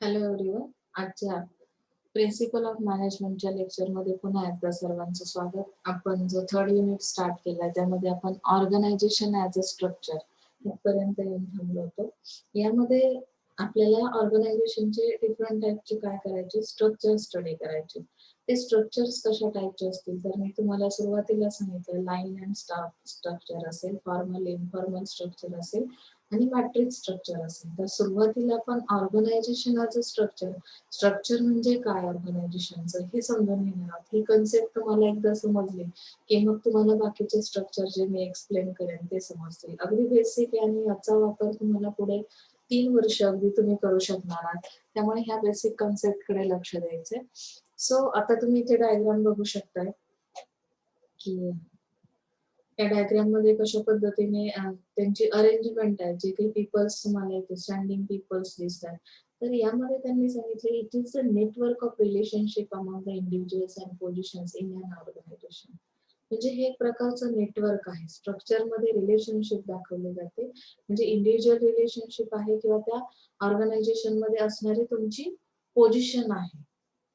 Hello everyone. आजच्या principle of मॅनेजमेंटच्या लेक्चरमध्ये पुन्हा एकदा सर्वांचं स्वागत. आपण जो थर्ड युनिट स्टार्ट केलाय त्यामध्ये आपण ऑर्गनायझेशन ऍज अ स्ट्रक्चर इथपर्यंत येऊन थांबलो होतो. यामध्ये आपल्याला ऑर्गनायझेशनचे डिफरंट टाईपचे काय करायचे, स्ट्रक्चर स्टडी करायचे. ते स्ट्रक्चर्स कशा टाईपचे असतील तर मी तुम्हाला सुरुवातीला सांगितलं लाईन अँड स्टाफ स्ट्रक्चर असेल, फॉर्मल इन्फॉर्मल स्ट्रक्चर असेल आणि मॅट्रिक्स स्ट्रक्चर असेल. तर सुरुवातीला आपण organisation as a structure, structure म्हणजे काय ऑर्गनायझेशनचं हे समजून घेणार आहोत. ही कन्सेप्ट तुम्हाला एकदा समजली की मग तुम्हाला बाकीचे स्ट्रक्चर जे मी एक्सप्लेन करेन ते समजतील. अगदी बेसिक आणि याचा वापर तुम्हाला पुढे 3 वर्ष अगदी तुम्ही करू शकणार आहात. त्यामुळे ह्या बेसिक कन्सेप्ट कडे लक्ष द्यायचंय. सो आता तुम्ही इथे डायग्राम बघू शकताय की या डायग्राम मध्ये कशा पद्धतीने त्यांची अरेंजमेंट आहे. जे काही पीपल्स तुम्हाला इथे स्टँडिंग पीपल्स दिसतात, तर यामध्ये त्यांनी सांगितले it is the network of relationship among the individuals and positions in an organisation. म्हणजे हे एक प्रकारचं नेटवर्क आहे. स्ट्रक्चर मध्ये रिलेशनशिप दाखवले जाते. म्हणजे इंडिव्हिज्युअल रिलेशनशिप आहे किंवा त्या ऑर्गनायझेशन मध्ये असणारी तुमची पोझिशन आहे.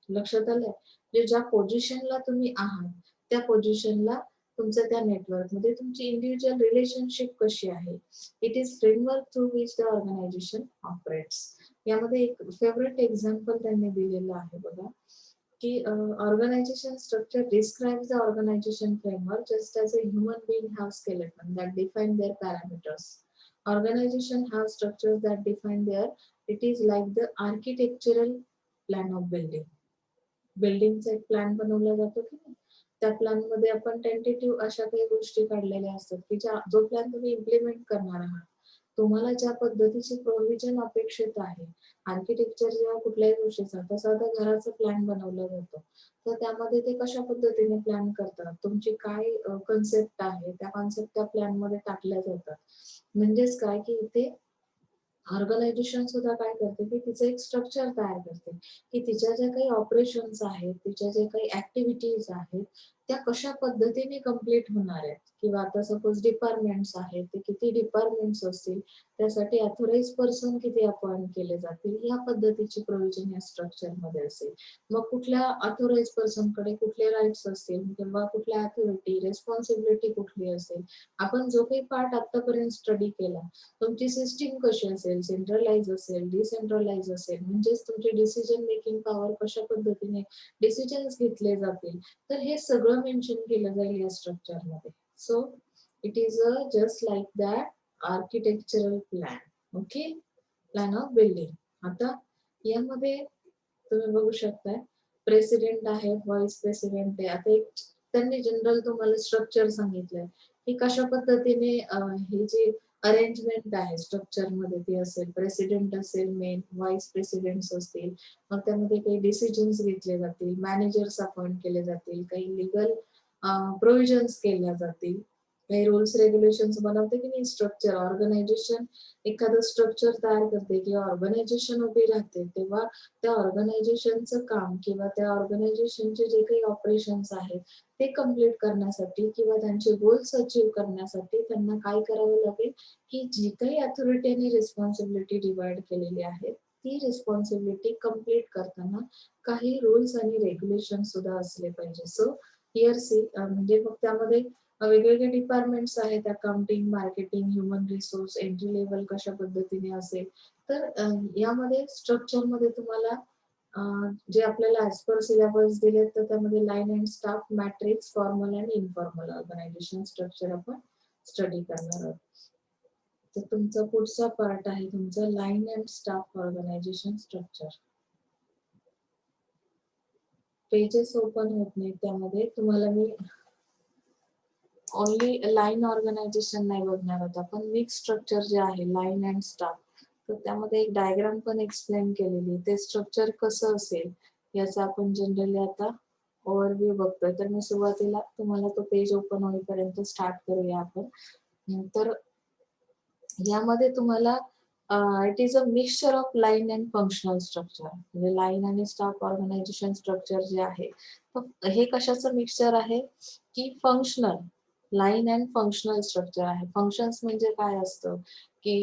लक्षात आलंय? म्हणजे ज्या पोझिशनला तुम्ही आहात त्या पोझिशनला तुमचं त्या नेटवर्क मध्ये तुमची इंडिव्हिज्युअल रिलेशनशिप कशी आहे. It is framework through which the organisation operates. यामध्ये एक फेवरेट एक्झाम्पल त्यांनी दिलेलं आहे बघा की organisation structure describes the organisation framework just as a human being have skeleton that define their parameters. Organization have structures that define their, it is like the architectural plan of building. बिल्डिंगचा एक plan बनवला जातो की नाही, त्या plan मध्ये आपण tentative अशा काही गोष्टी काढलेल्या असतात की जो प्लॅन तुम्ही इम्प्लिमेंट करणार आहात, तुम्हाला ज्या पद्धतीचे प्रोव्हिजन अपेक्षित आहे. आर्किटेक्चर जेव्हा कुठल्याही गोष्टीचा, आता साधा घराचा प्लॅन बनवला जातो, तर त्यामध्ये ते कशा पद्धतीने प्लॅन करतात, तुमची काय कन्सेप्ट आहे, त्या कन्सेप्ट त्या प्लॅन मध्ये टाकल्या जातात. म्हणजेच काय की इथे ऑर्गनायझेशन सुद्धा काय करते की तिचं एक स्ट्रक्चर तयार करते की तिच्या ज्या काही ऑपरेशन्स आहेत, तिच्या ज्या काही ऍक्टिव्हिटीज आहेत, त्या कशा पद्धतीने कम्प्लीट होणार आहेत. किंवा आता सपोज डिपार्टमेंट्स आहेत, ते किती डिपार्टमेंट्स असतील, त्यासाठी ऑथोराइज पर्सन किती अपॉइंट केले जातील, या पद्धतीची प्रोव्हिजन या स्ट्रक्चर मध्ये असेल. मग कुठल्या ऑथोराइज पर्सन कडे कुठले राईट्स असतील किंवा कुठल्या अथॉरिटी रेस्पॉन्सिबिलिटी कुठली असेल. आपण जो काही पार्ट आतापर्यंत स्टडी केला, तुमची सिस्टीम कशी असेल, सेंट्रलाइज असेल, डिसेंट्रलाइज असेल, म्हणजेच तुमची डिसिजन मेकिंग पॉवर कशा पद्धतीने डिसिजन्स घेतले जातील, तर हे सगळं मेन्शन केलं जाईल या स्ट्रक्चर मध्ये. So it is a just like that architectural plan. Okay, plan of building. आता यामध्ये तुम्ही बघू शकताय प्रेसिडेंट आहे, व्हाईस प्रेसिडेंट आहे. आता एक त्यांनी जनरल तुम्हाला स्ट्रक्चर सांगितलंय की कशा पद्धतीने हे जे अरेंजमेंट आहे स्ट्रक्चर मध्ये ती असेल. प्रेसिडेंट असेल, मेन व्हाईस प्रेसिडेंट्स असतील, मग त्यामध्ये काही डिसिजन्स घेतले जातील, मॅनेजर्स अपॉइंट केले जातील, काही लिगल प्रोव्हिजन्स केल्या जातील, काही रूल्स रेग्युलेशन्स बनवते की नाही स्ट्रक्चर. ऑर्गनायझेशन एखादं स्ट्रक्चर तयार करते किंवा ऑर्गनायझेशन उभी राहते, तेव्हा त्या ऑर्गनायझेशनचं काम किंवा त्या ऑर्गनायझेशनचे जे काही ऑपरेशन्स आहेत ते कम्प्लीट करण्यासाठी किंवा त्यांचे गोल्स अचीव्ह करण्यासाठी त्यांना काय करावं लागेल की जी काही अथॉरिटी आणि रिस्पॉन्सिबिलिटी डिवाइड केलेली आहे, ती रिस्पॉन्सिबिलिटी कम्प्लीट करताना काही रूल्स आणि रेग्युलेशन सुद्धा असले पाहिजे. सो हिअर सी म्हणजे मग त्यामध्ये वेगवेगळे डिपार्टमेंट्स आहेत, accounting, marketing, human resource, entry level कशा पद्धतीने असेल. तर यामध्ये स्ट्रक्चर मध्ये तुम्हाला जे आपल्याला ऍज पर सिलेबस दिले, तर त्यामध्ये line and staff, matrix, formal and informal organisation structure आपण स्टडी करणार आहोत. तर तुमचा पुढचा पार्ट आहे तुमचा line and staff organisation structure. Pages open होत नाही, त्यामध्ये तुम्हाला मी ओनली लाईन ऑर्गनायझेशन नाही बघणार आहोत आपण. मिक्स स्ट्रक्चर जे आहे लाईन अँड स्टाफ, तर त्यामध्ये एक डायग्राम पण एक्सप्लेन केलेली. ते स्ट्रक्चर कसं असेल याचा आपण जनरली आता ओव्हरव्ह्यू बघतोय. तर मी सुरुवातीला तुम्हाला तो पेज ओपन होईपर्यंत स्टार्ट करूया आपण. तर यामध्ये तुम्हाला it is a mixture of line and functional structure. म्हणजे लाईन आणि स्टाफ ऑर्गनायझेशन स्ट्रक्चर जे आहे, तर हे कशाचं मिक्सचर आहे की functional, line and functional structure आहे. फंक्शन्स म्हणजे काय असतं की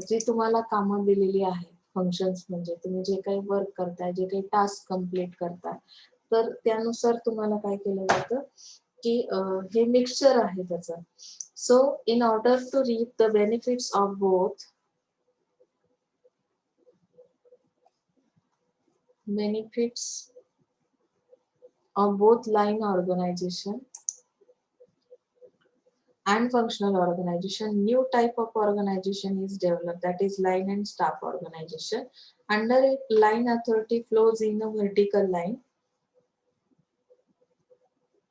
जी तुम्हाला कामं दिलेली आहेत, फंक्शन्स म्हणजे तुम्ही जे काही वर्क करताय, जे काही टास्क कम्प्लीट करताय, तर त्यानुसार तुम्हाला काय केलं जातं की हे मिक्सचर आहे त्याचं. So in order to reap the benefits of both benefits of both line organization and functional organization, new type of organization is developed, that is line and staff organization. Under it, line authority flows in a vertical line.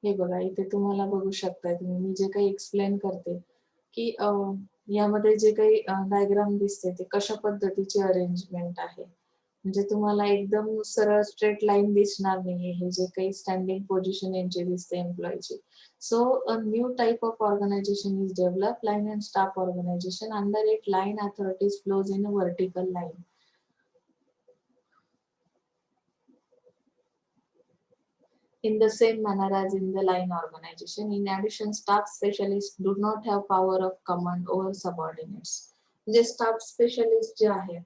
हे बघा इथे तुम्हाला बघू शकताय तुम्ही, मी जे काही explain करते की यामध्ये जे काही डायग्राम दिसते ते कशा पद्धतीचे अरेंजमेंट आहे, म्हणजे तुम्हाला एकदम सरळ स्ट्रेट लाईन दिसणार नाहीये. हे जे काही स्टँडिंग पोझिशन यांची दिसते एम्प्लॉईची. So a new type of organization is develop, line and staff organization. Under it line authorities flows in a vertical line. In the same manner as in the line organization. In addition, staff specialists do not have power of command over subordinates. म्हणजे staff specialist जे आहेत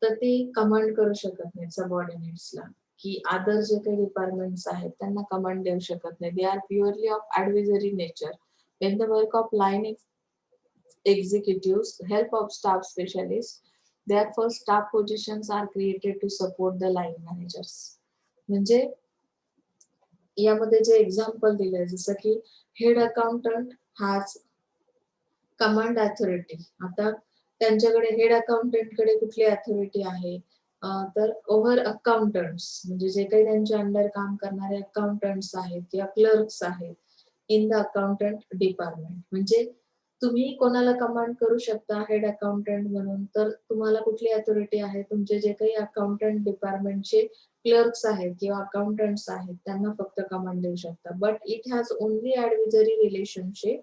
तर ते command करू शकत नाहीत सबऑर्डिनेट्सला, की other जे काही डिपार्टमेंट्स आहेत त्यांना कमांड देऊ शकत नाही. They are purely of advisory nature. When the work of line executives help of staff specialists, therefore staff positions are created to support the line managers. म्हणजे यामध्ये जे एक्झाम्पल दिलंय जसं की हेड अकाउंटंट हाच कमांड अथॉरिटी. आता त्यांच्याकडे head अकाउंटंटकडे कुठली अथॉरिटी आहे, तर ओव्हर अकाउंटंट्स म्हणजे जे काही त्यांच्या अंडर काम करणारे अकाउंटंट्स आहेत किंवा क्लर्क्स आहेत इन द अकाउंटंट डिपार्टमेंट. म्हणजे तुम्ही कोणाला कमांड करू शकता हेड अकाउंटंट म्हणून, तर तुम्हाला कुठली अथॉरिटी आहे, तुमचे जे काही अकाउंटंट डिपार्टमेंटचे क्लर्क्स आहेत किंवा अकाउंटंट्स आहेत त्यांना फक्त कमांड देऊ शकता. But it has only advisory relationship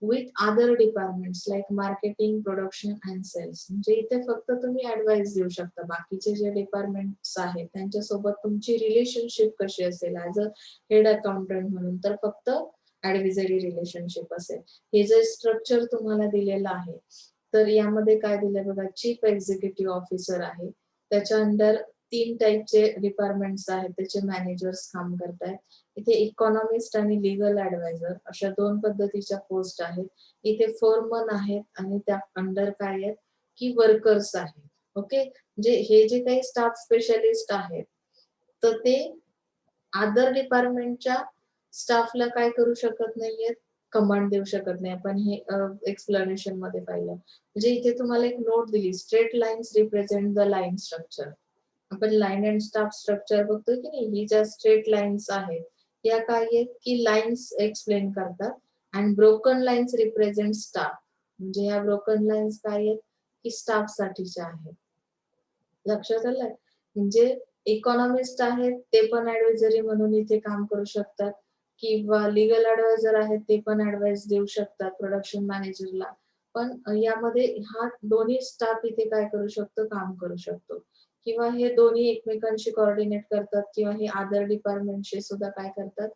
with other departments like marketing, production and sales. म्हणजे इथे फक्त तुम्ही ऍडवाइस देऊ शकता. बाकीचे जे डिपार्टमेंट्स आहेत त्यांच्यासोबत तुमची रिलेशनशिप कशी असेल ऍज अ हेड अकाउंटंट म्हणून, तर फक्त ऍडव्हायझरी रिलेशनशिप असेल. हे जे स्ट्रक्चर तुम्हाला दिलेलं आहे तर यामध्ये काय दिलंय बघा, चीफ एक्झिक्युटिव्ह ऑफिसर आहे, त्याच्या अंडर 3 टाईपचे डिपार्टमेंट्स आहेत, त्याचे मॅनेजर्स काम करतायत. इथे इकॉनॉमिस्ट आणि लीगल ऍडवायझर अशा 2 पद्धतीच्या पोस्ट आहेत. इथे फोरमन आहेत आणि त्या अंडर काय आहेत की वर्कर्स आहेत. ओके, म्हणजे हे जे काही स्टाफ स्पेशलिस्ट आहेत तर ते अदर डिपार्टमेंटच्या स्टाफला काय करू शकत नाहीयेत, कमांड देऊ शकत नाही. आपण हे एक्सप्लेनेशन मध्ये पाहिलं. म्हणजे इथे तुम्हाला एक नोट दिली, straight lines represent the line structure. आपण लाईन अँड स्टाफ स्ट्रक्चर बघतोय की नाही, ही ज्या स्ट्रेट लाईन्स आहेत या काय आहेत की लाईन्स एक्सप्लेन करतात and broken lines represent staff. म्हणजे ह्या ब्रोकन लाईन्स काय आहेत की स्टाफ साठीच्या आहेत. लक्षात आलं? म्हणजे इकॉनॉमिस्ट आहेत ते पण ऍडव्हायझरी म्हणून इथे काम करू शकतात किंवा लीगल ऍडवायझर आहेत ते पण ऍडवाइस देऊ शकतात प्रोडक्शन मॅनेजरला. पण यामध्ये हा दोन्ही स्टाफ इथे काय करू शकतो, काम करू शकतो किंवा हे दोन्ही एकमेकांशी कोऑर्डिनेट करतात किंवा हे अदर डिपार्टमेंटशी सुद्धा काय करतात,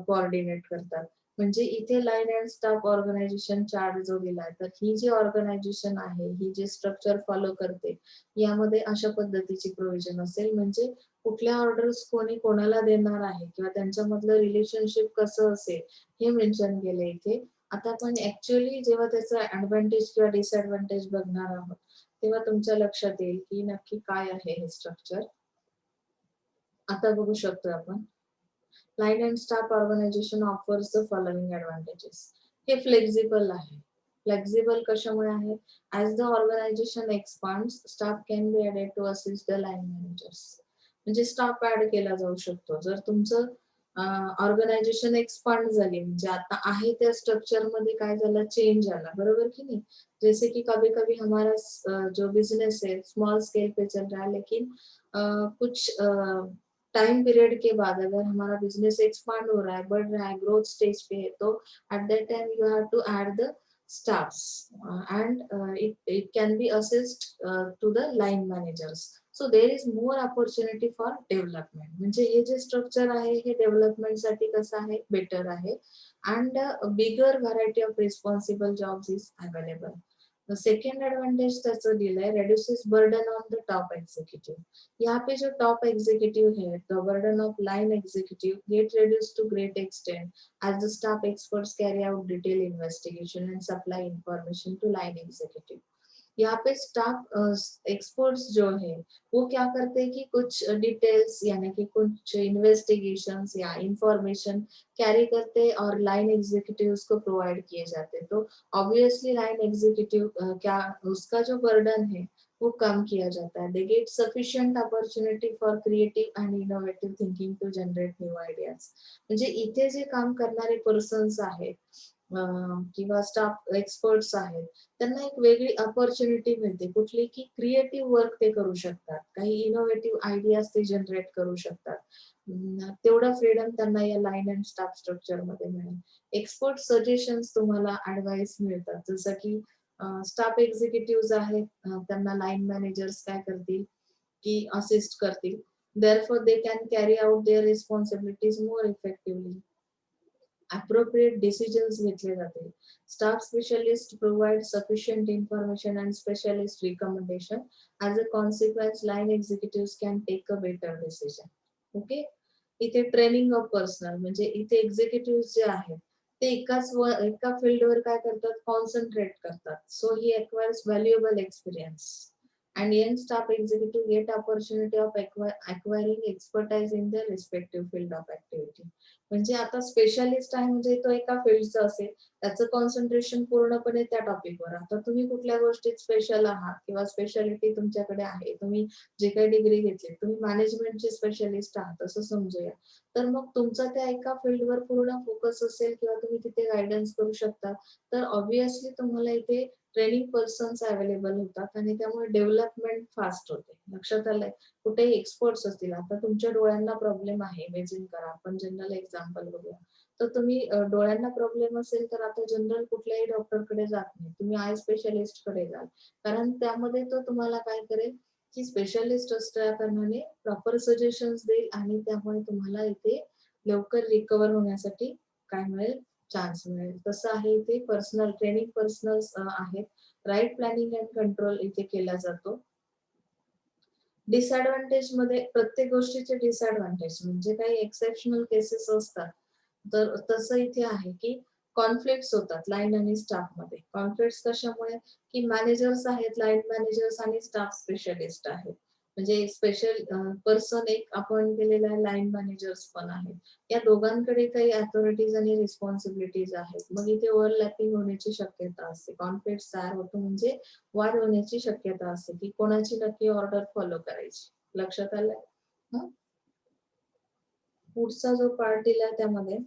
कोऑर्डिनेट करतात. म्हणजे इथे line and staff organisation chart जो दिलाय, तर ही जी ऑर्गनायझेशन आहे, ही जे स्ट्रक्चर फॉलो करते यामध्ये अशा पद्धतीची प्रोव्हिजन असेल. म्हणजे कुठल्या ऑर्डर्स कोणी कोणाला देणार आहे किंवा त्यांच्यामधलं रिलेशनशिप कसं असेल हे मेन्शन केलंय इथे. आता आपण ऍक्च्युअली जेव्हा त्याचा ऍडव्हान्टेज किंवा डिसएडव्हान्टेज बघणार आहोत तेव्हा तुमच्या लक्षात येईल की नक्की काय आहे हे स्ट्रक्चर. आता बघू शकतो आपण, line and staff organisation offers the following advantages. हे फ्लेक्झिबल आहे. फ्लेक्झिबल कशामुळे आहे, as the organisation expands staff can be added to assist the line managers. म्हणजे स्टाफ ऍड केला जाऊ शकतो जर तुमचं ऑर्गनायझेशन एक्सपांड झाली, म्हणजे आता आहे त्या स्ट्रक्चर मध्ये काय झालं, चेंज आला, बरोबर की नहीं. जैसे कि कभी कभी हमारा जो बिजनेस है स्मॉल स्केल पे चल रहा है, लेकिन कुछ टाइम पीरियड के बाद अगर हमारा बिजनेस एक्सपांड हो रहा है, बढ़ रहा है, ग्रोथ स्टेज पे है, तो at that time you have to add the staffs and it can be assist to the line managers. So there is more opportunity for development. म्हणजे हे जे स्ट्रक्चर आहे हे डेव्हलपमेंट साठी कसं आहे, बेटर आहे. and a bigger variety of responsible jobs is available. Second advantage त्याचं दिलंय, reduces burden on the top executive. यहाँ पे जो टॉप एग्जीक्यूटिव है, the burden of line executive get reduced to great extent as the staff experts carry out detailed investigation and supply information to line executive। यहाँ पे staff experts जो है वो क्या करते हैं कि कुछ डिटेल्स यानी कि कुछ इन्वेस्टिगेशंस या इंफॉर्मेशन कैरी करते हैं और लाइन एग्जीक्यूटिव्स को प्रोवाइड किए जाते हैं। तो ऑब्वियसली लाइन एग्जीक्यूटिव क्या उसका जो बर्डन है वो कम किया जाता है। They get sufficient opportunity for creative and innovative thinking to generate new ideas. म्हणजे इथे जे काम करणारे पर्सन्स आहेत किंवा स्टाफ एक्सपर्ट्स आहेत त्यांना एक वेगळी अपॉर्च्युनिटी मिळते कुठली की क्रिएटिव्ह वर्क ते करू शकतात, काही इनोव्हेटिव्ह आयडियाज ते जनरेट करू शकतात। तेवढा फ्रीडम त्यांना या लाईन अँड स्टाफ स्ट्रक्चर मध्ये मिळेल। एक्सपर्ट सजेशन्स तुम्हाला ऍडवाइस मिळतात, जसं की स्टाफ एक्झिक्युटिव्ह आहेत त्यांना लाईन मॅनेजर्स काय करतील की असिस्ट करतील। therefore they can carry out their responsibilities more effectively। appropriate decisions घेतले जाते। Staff specialists provide sufficient information and specialist recommendation। As a consequence, line executives can take a better decision। Okay, इथे training of personal म्हणजे इथे executive जे आहेत ते एका फील्डवर काय करतात, कॉन्सन्ट्रेट करतात। So he acquires valuable experience and young staff executive get opportunity of acquiring expertise in their respective field of activity। म्हणजे आता स्पेशलिस्ट आहे म्हणजे तो एका फील्डचा असेल, त्याचं कॉन्सन्ट्रेशन पूर्णपणे त्या टॉपिकवर। आता तुम्ही कुठल्या गोष्टीत स्पेशल आहात किंवा स्पेशालिटी तुमच्याकडे आहे, तुम्ही जे काही डिग्री घेतली, तुम्ही मॅनेजमेंटचे स्पेशलिस्ट आहात असं समजूया, तर मग तुमचा त्या एका फील्डवर पूर्ण फोकस असेल किंवा तुम्ही तिथे गायडन्स करू शकता, तर ऑब्विसली तुम्हाला इथे ट्रेनिंग पर्सन्स अवेलेबल होतात आणि त्यामुळे डेव्हलपमेंट फास्ट होते। लक्षात आलंय? कुठेही एक्सपर्ट्स असतील, आता तुमच्या डोळ्यांना प्रॉब्लेम आहे, इमेजिन करा, आपण जनरल एक्झाम्पल बघूया, तर तुम्ही डोळ्यांना प्रॉब्लेम असेल तर आता जनरल कुठल्याही डॉक्टरकडे जात नाही, तुम्ही आय स्पेशलिस्ट कडे जाल, कारण त्यामध्ये तो तुम्हाला काय करेल की स्पेशलिस्ट असल्या कारणाने प्रॉपर सजेशन्स देईल आणि त्यामुळे तुम्हाला इथे लवकर रिकवर होण्यासाठी काय मिळेल, चान्स मिळेल। तसं आहे इथे पर्सनल ट्रेनिंग पर्सनल्स आहेत, राईट प्लॅनिंग अँड कंट्रोल इथे केला जातो। डिसएडव्हान्टेज मध्ये प्रत्येक गोष्टीचे डिसएडव्हान्टेज म्हणजे काही एक्सेप्शनल केसेस असतात, तर तसं इथे आहे की कॉन्फ्लिक्ट्स होतात लाईन आणि स्टाफ मध्ये। कॉन्फ्लिक्ट्स कशामुळे की मॅनेजर्स आहेत, लाईन मॅनेजर्स आणि स्टाफ स्पेशलिस्ट आहेत, म्हणजे स्पेशल पर्सन एक अपॉइंट केलेला आहे, लाईन मॅनेजर्स पण आहेत, या दोघांकडे काही अथॉरिटीज आणि रिस्पॉन्सिबिलिटीज आहेत। मग इथे ओव्हरलॅपिंग होण्याची शक्यता असते, कॉन्फ्लिक्ट तयार होतो म्हणजे वाद होण्याची शक्यता असते की कोणाची नक्की ऑर्डर फॉलो करायची। लक्षात आलंय? पुढचा जो पार्ट दिलाय त्यामध्ये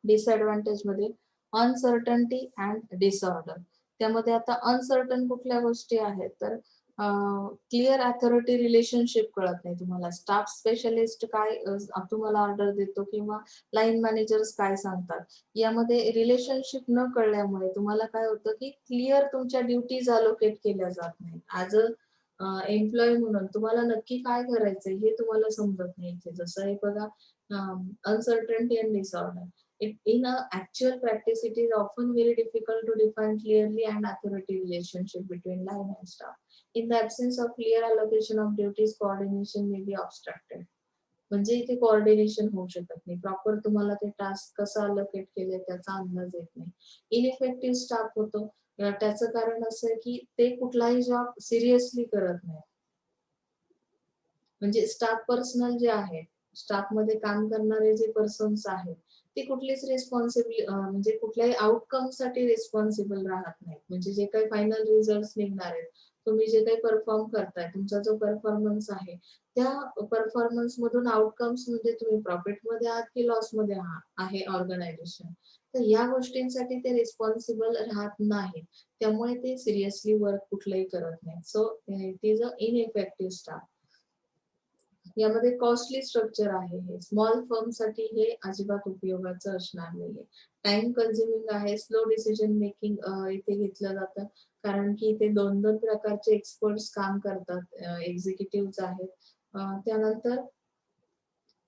डिसएडव्हान्टेज मध्ये अनसर्टन्टी अँड डिसऑर्डर। त्यामध्ये आता अनसर्टन कुठल्या गोष्टी आहेत, तर क्लिअर अथॉरिटी रिलेशनशिप कळत नाही तुम्हाला, स्टाफ स्पेशलिस्ट काय तुम्हाला ऑर्डर देतो किंवा लाईन मॅनेजर्स काय सांगतात, यामध्ये रिलेशनशिप न कळल्यामुळे तुम्हाला काय होतं की क्लिअर तुमच्या ड्युटीज अलोकेट केल्या जात नाही। ऍज अ एम्प्लॉई म्हणून तुम्हाला नक्की काय करायचंय हे तुम्हाला समजत नाही इथे। जसं हे बघा, uncertainty and disorder. In a actual practice, it is often very difficult to define clearly and authority relationship between line and staff। In the absence of clear allocation of duties, coordination may be obstructed। म्हणजे इथे coordination होऊ शकत नाही, proper तुम्हाला ते task कसं allocate केले त्याचा अंदाज येत नाही। इनइफेक्टिव्ह स्टाफ होतो, त्याचं कारण असं आहे की ते कुठलाही जॉब सिरियसली करत नाही। म्हणजे स्टाफ पर्सनल जे आहे, स्टाफ मध्ये काम करणारे जे पर्सन्स आहेत ते कुठलीच रिस्पॉन्सिबल म्हणजे कुठल्याही आउटकम साठी रिस्पॉन्सिबल राहत नाही। म्हणजे जे काही फायनल रिझल्ट निघणार आहेत, तुम्ही जे काही परफॉर्म करताय, तुमचा जो परफॉर्मन्स आहे त्या परफॉर्मन्स मधून आउटकम्स म्हणजे तुम्ही प्रॉफिट मध्ये आहात की लॉस मध्ये आहे ऑर्गनायझेशन, तर या गोष्टींसाठी ते रिस्पॉन्सिबल राहत नाहीत, त्यामुळे ते सिरियसली वर्क कुठलंही करत नाही। So it is a ineffective staff. यामध्ये कॉस्टली स्ट्रक्चर आहे, हे स्मॉल फर्म साठी हे अजिबात उपयोगाचं असणार नाहीये। टाइम कन्झ्युमिंग आहे, स्लो डिसिजन मेकिंग इथे घेतलं जातं, कारण की इथे दोन दोन प्रकारचे एक्सपर्ट्स काम करतात, एक्झिक्युटिव्ह आहेत। त्यानंतर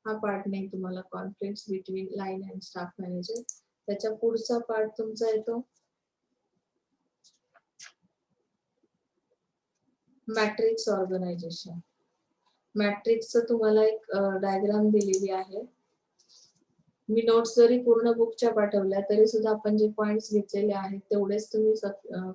हा पार्ट नाही तुम्हाला, conflict between line and staff manager. त्याच्या पुढचा पार्ट तुमचा येतो मॅट्रिक्स ऑर्गनायझेशन. मॅट्रिक्सचं तुम्हाला एक डायग्राम दिलेली आहे. मी नोट्स जरी पूर्ण बुकच्या पाठवल्या तरी सुद्धा आपण जे पॉइंट्स घेतलेले आहेत तेवढेच तुम्ही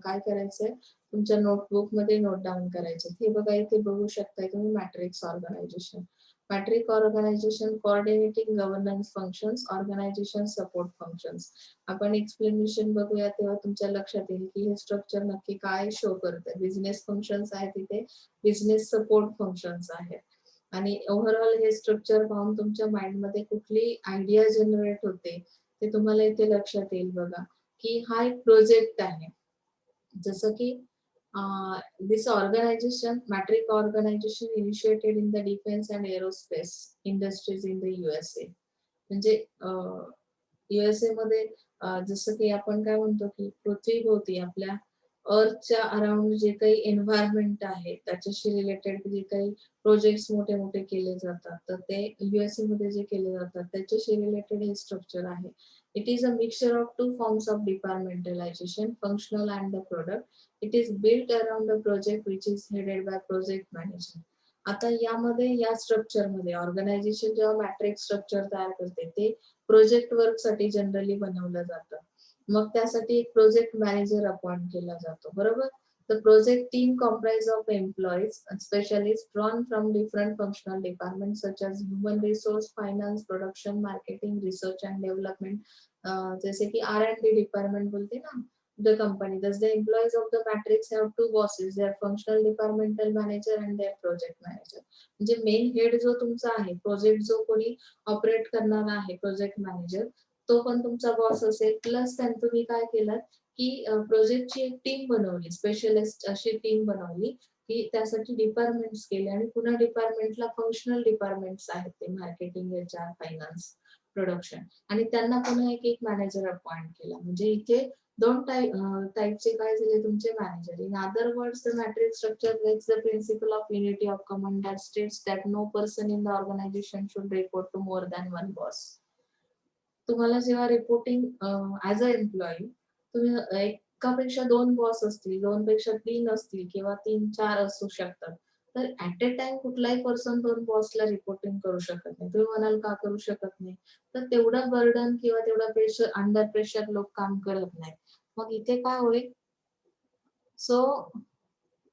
काय करायचंय तुमच्या नोटबुक मध्ये नोट डाऊन करायचे. हे बघा इथे बघू शकताय तुम्ही matrix organisation. Matrix organisation coordinating governance functions, organisation support functions. आपण एक्सप्लेनेशन बघूया तेव्हा तुमच्या लक्षात येईल की हे स्ट्रक्चर नक्की काय शो करतंय. बिझनेस फंक्शन्स आहेत तिथे, बिझनेस सपोर्ट फंक्शन्स आहेत. आणि ओव्हरऑल हे स्ट्रक्चर पाहून तुमच्या माइंड मध्ये कुठली आयडिया जनरेट होते ते तुम्हाला इथे लक्षात येईल बघा, की हा एक प्रोजेक्ट आहे. जसं की this organization, matrix organization initiated in the defence and aerospace industries in the USA. म्हणजे USA मध्ये जसं की आपण काय म्हणतो की पृथ्वीभोवती आपल्या अर्थच्या अराउंड जे काही एन्व्हायरमेंट आहे त्याच्याशी रिलेटेड जे काही प्रोजेक्ट्स मोठे मोठे केले जातात तर ते USA मध्ये जे केले जातात त्याच्याशी रिलेटेड हे स्ट्रक्चर आहे. It is a mixture of two forms of departmentalization, functional and the product. It is built around the project which is headed by project manager. आता यामध्ये या स्ट्रक्चर मध्ये ऑर्गनायझेशन जेव्हा मॅट्रिक्स स्ट्रक्चर तयार करते ते प्रोजेक्ट वर्क साठी generally बनवलं जातं. मग त्यासाठी एक प्रोजेक्ट मॅनेजर अपॉइंट केला जातो, बरोबर. The project team comprised of employees and specialists drawn from different functional departments such as human resource, finance, production, marketing, research and development. जैसे कि R&D department बोलते ना the company. Thus the employees of the matrix have two bosses, their functional departmental manager and their project manager. म्हणजे main head जो तुमचा आहे, project जो कोणी ऑपरेट करणार आहे, प्रोजेक्ट मॅनेजर, तो पण तुमचा बॉस असेल. प्लस त्यांनी तुम्ही काय केलं की प्रोजेक्टची एक टीम बनवली, स्पेशलिस्ट अशी टीम बनवली की त्यासाठी डिपार्टमेंट्स केले आणि पुन्हा डिपार्टमेंटला फंक्शनल डिपार्टमेंट्स आहेत ते मार्केटिंग, HR, फायनान्स, प्रोडक्शन आणि त्यांना पुन्हा एक एक मॅनेजर अपॉइंट केला. म्हणजे इथे दोन टाईपचे काय झाले तुमचे manager. In other words the matrix structure breaks the principle of unity of command that states that no person in the organisation should report to more than one boss. तुम्हाला जेव्हा रिपोर्टिंग ऍज अ एम्प्लॉई तुम्ही एकापेक्षा दोन boss असतील, दोन पेक्षा तीन असतील किंवा 3-4 असू शकतात. तर ऍट अ टाइम कुठलाही पर्सन दोन बॉसला रिपोर्टिंग करू शकत नाही. तुम्ही म्हणाल का करू शकत नाही? तर तेवढं बर्डन किंवा तेवढा प्रेशर, अंडर प्रेशर लोक काम करत नाहीत. मग इथे काय होईल? So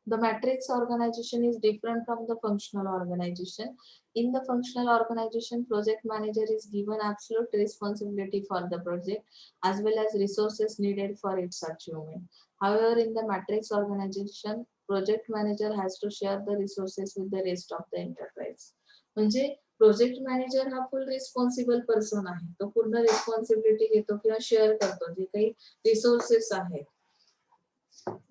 the matrix organization is different from the functional organization. In the functional organization, project manager is given absolute responsibility for the project as well as resources needed for its achievement. However, in the matrix organization, project manager has to share the resources with the rest of the enterprise. म्हणजे project manager हा फुल responsible person आहे. तो पूर्ण responsibility घेतो किंवा share करतो जे काही रिसोर्सेस आहेत.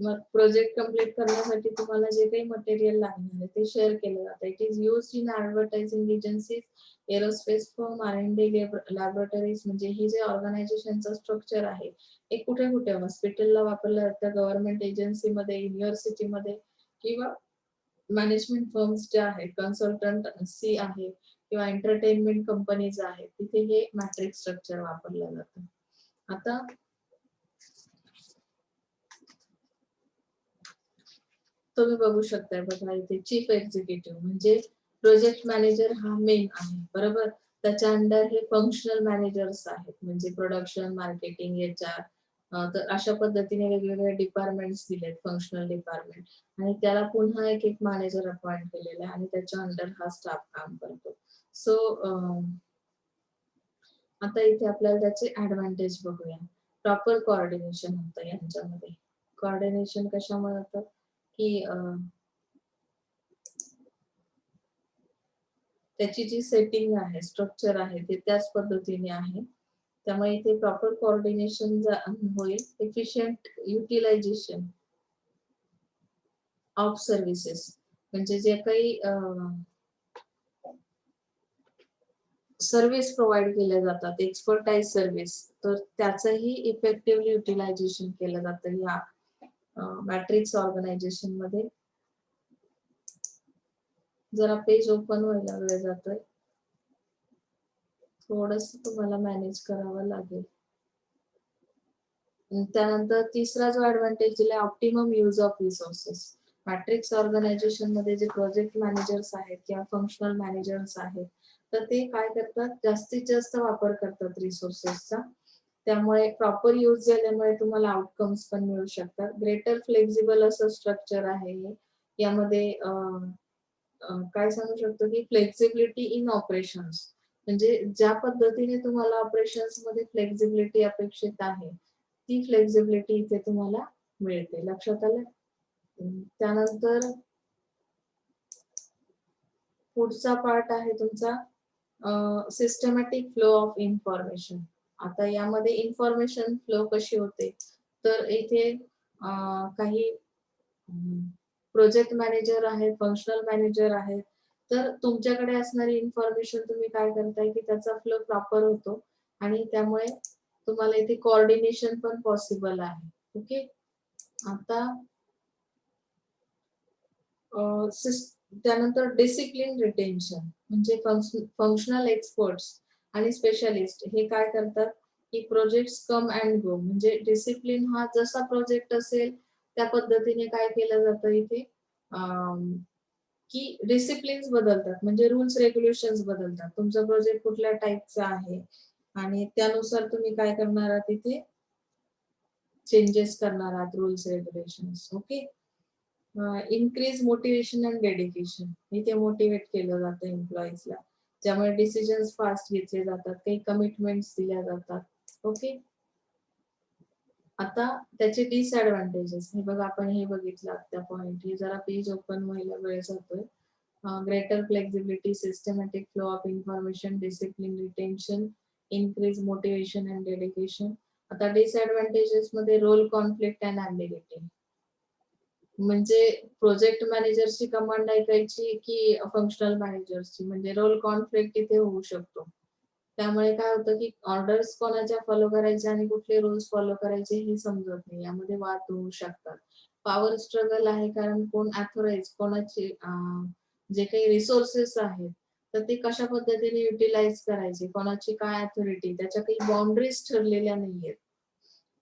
मग प्रोजेक्ट कम्प्लीट करण्यासाठी तुम्हाला जे काही मटेरियल लागणार आहे ते शेअर केलं जातं. It is used in advertising agencies, aerospace firm, R&D laboratories. म्हणजे हे जे ऑर्गनायझेशनचं स्ट्रक्चर आहे हे कुठे कुठे हॉस्पिटलला वापरलं जातं, गव्हर्नमेंट एजन्सीमध्ये, युनिव्हर्सिटीमध्ये किंवा मॅनेजमेंट फर्म्स ज्या आहेत, कन्सल्टन्सी आहे किंवा एंटरटेनमेंट कंपनीज आहेत तिथे हे मॅट्रिक्स स्ट्रक्चर वापरलं जातं. आता तुम्ही बघू शकताय बघा इथे चीफ एक्झिक्युटिव्ह म्हणजे प्रोजेक्ट मॅनेजर हा मेन आहे, बरोबर. त्याच्या अंडर हे फंक्शनल मॅनेजर्स आहेत म्हणजे प्रोडक्शन, मार्केटिंग, HR. तर अशा पद्धतीने वेगवेगळे डिपार्टमेंट्स दिलेत, फंक्शनल डिपार्टमेंट. आणि त्याला पुन्हा एक एक मॅनेजर अपॉइंट केलेला आहे आणि त्याच्या अंडर हा स्टाफ काम करतो. सो आता इथे आपल्याला त्याचे ऍडव्हान्टेज बघूया. प्रॉपर कोऑर्डिनेशन होतं यांच्यामध्ये. कोऑर्डिनेशन कशामुळे होतं की त्याची जी सेटिंग आहे, स्ट्रक्चर आहे ते त्याच पद्धतीने आहे. त्यामुळे इथे प्रॉपर कोऑर्डिनेशन होईल. एफिशियंट युटिलायझेशन ऑफ सर्व्हिसेस म्हणजे जे काही सर्व्हिस प्रोव्हाइड केल्या जातात, एक्सपर्टाइज सर्व्हिस, तर त्याचंही इफेक्टिव्हली युटिलायझेशन केलं जातं या मॅट्रिक्स ऑर्गनायझेशन मध्ये. जरा पेज ओपन व्हायला वेळ जातोय. थोडस तुम्हाला मॅनेज करावं लागेल. त्यानंतर तिसरा जो ऍडव्हान्टेज दिलाय optimum use of resources. Matrix organisation मध्ये जे प्रोजेक्ट मॅनेजर्स आहेत किंवा फंक्शनल मॅनेजर्स आहेत, तर ते काय करतात, जास्तीत जास्त वापर करतात रिसोर्सेसचा. त्यामुळे प्रॉपर यूज झाल्यामुळे तुम्हाला आउटकम्स पण मिळू शकतात. ग्रेटर फ्लेक्झिबल असं स्ट्रक्चर आहे हे. यामध्ये काय सांगू शकतो की फ्लेक्झिबिलिटी इन ऑपरेशन्स, म्हणजे ज्या पद्धतीने तुम्हाला ऑपरेशन्स मध्ये फ्लेक्झिबिलिटी अपेक्षित आहे, ती फ्लेक्झिबिलिटी इथे तुम्हाला मिळते. लक्षात आलं? त्यानंतर पुढचा पार्ट आहे तुमचा सिस्टमॅटिक फ्लो ऑफ इन्फॉर्मेशन. आता यामध्ये इन्फॉर्मेशन फ्लो कशी होते, तर इथे काही प्रोजेक्ट मॅनेजर आहे, फंक्शनल मॅनेजर आहे, तर तुमच्याकडे असणारी इन्फॉर्मेशन तुम्ही काय करताय की त्याचा फ्लो प्रॉपर होतो आणि त्यामुळे तुम्हाला इथे कोऑर्डिनेशन पण पॉसिबल आहे. ओके. आता त्यानंतर डिसिप्लिन रिटेन्शन, म्हणजे फंक्शनल एक्सपर्ट्स आणि स्पेशलिस्ट हे काय करतात की प्रोजेक्ट्स कम अँड गो, म्हणजे डिसिप्लिन हा जसा प्रोजेक्ट असेल त्या पद्धतीने काय केलं जातं इथे, की डिसिप्लिन्स बदलतात, म्हणजे रूल्स रेग्युलेशन्स बदलतात. तुमचा प्रोजेक्ट कुठल्या टाईपचा आहे आणि त्यानुसार तुम्ही काय करणार आहात, इथे चेंजेस करणार आहात rules regulations. Okay. Increase motivation and dedication, इथे मोटिवेट केलं जातं एम्प्लॉईजला, ज्यामुळे डिसिजन्स फास्ट घेतले जातात, काही कमिटमेंट्स दिल्या जातात. ओके. आता त्याचे डिसएडव्हान्टेजेस हे बघा, आपण हे बघितलं त्या पॉइंट, हे जरा पेज ओपन व्हायला वेळ जातोय. Greater flexibility, systematic flow of information, discipline retention, increase motivation and dedication. आता डिसएडव्हान्टेजेस मध्ये रोल कॉन्फ्लिक्ट अँड ॲम्बिग्युइटी, म्हणजे प्रोजेक्ट मॅनेजरची कमांड ऐकायची की फंक्शनल मॅनेजरची, म्हणजे रोल कॉन्फ्लिक्ट इथे होऊ शकतो. त्यामुळे काय होतं की ऑर्डर्स कोणाच्या फॉलो करायचे आणि कुठले रूल्स फॉलो करायचे हे समजत नाही, यामध्ये वाद होऊ शकतात. पॉवर स्ट्रगल आहे, कारण कोण ऑथोराइज, कोणाचे जे काही रिसोर्सेस आहेत तर ते कशा पद्धतीने युटिलाइज करायचे, कोणाची काय अथॉरिटी, त्याच्या काही बाउंड्रीज ठरलेल्या नाहीयेत.